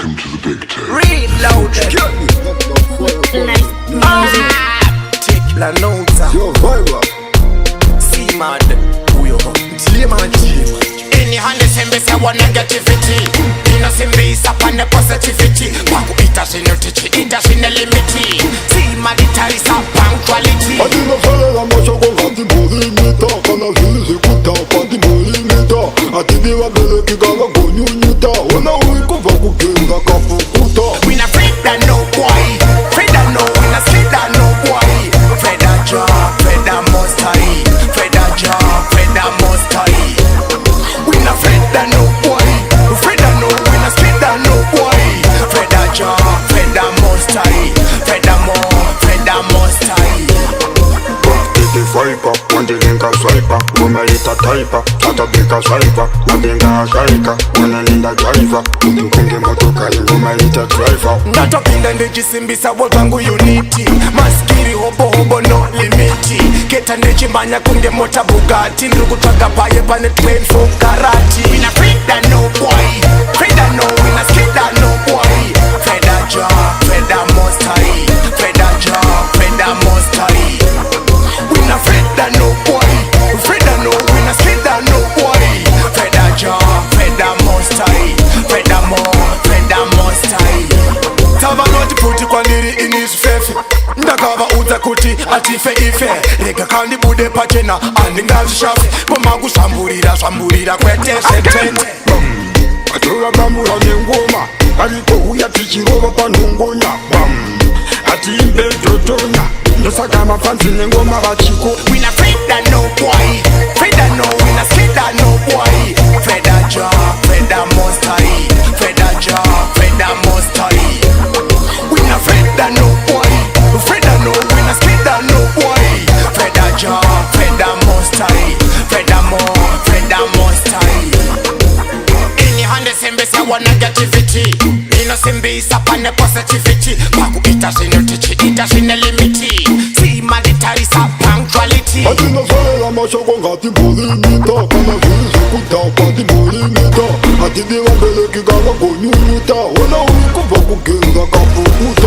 Welcome to the big time. Reload. Take la nota. Yo, vibe. See mad. Who you got? Any hand sembe se wa negativity. Ina sembe isa pane positivity. Waku ita shino tichi, ita shino limiti. See mad ita isa punctuality. Adina fele la macho con gati mori mita. Kana vili se kuta pati mori mita. Atini wa bele kigala gonyu nyuta. Wana uiko vaku genga kapu kuta. We not afraid that no boy. Afraid that no, we not scared that no boy. Afraid that job, afraid that most high. Afraid that job, afraid that most high. We not afraid that no boy. Afraid that no, we not scared that no boy. Afraid that job, afraid that most high. Afraid that more, afraid that most high. Viper, wandilinga swiper, umelita typer, tatabika swiper, nadinga shaika, unalinda driver, umpinge motoka umelita driver. Ndatopinda ndechisimbisa wolvangu unity. Maskiri hobo hobo no limiti. Keta ndechimanya kunge mota Bugatti. Ndikutsvaga paye pane train for karate. We not afraid that no boy. Afraid that no, we not scared that no boy. Afraid that job, afraid that most high. Afraid that job, afraid that most high. We not afraid that no boy. Afraid that no, we not scared that no boy. Afraid that job, afraid that most high. Afraid that more, afraid that most high. Tava noti puti kwandiri inisfefe. Ndakava udza kuti atife ife. Rega kandi bude pachena andingazvishafe. Pomangu shamburira kwetese tete. Atora bambura nengoma, ariko uya tichirova panongonya. Atimbe totonya, ndosaka mafanzi nengoma vachiko. We not afraid that no boy. Afraid that no, we not scared that no boy. Afraid that job, afraid that most high. Afraid that job, afraid that most high. We not afraid that no boy. Afraid that no, we not scared that no boy. Afraid that job, afraid that most high. Afraid that more, afraid that most high. Any hand sembe se wa negativity. Ino sembe isa pane positivity. Baku ita shino tichi, ita shino limiti. See mad ita isa punctuality. Adina fele la macho con gati mori mita. Kana vili se kuta pati mori mita. Atini wa bele kigala gonyu nyuta. Wana uiko vaku genga kapu kuta.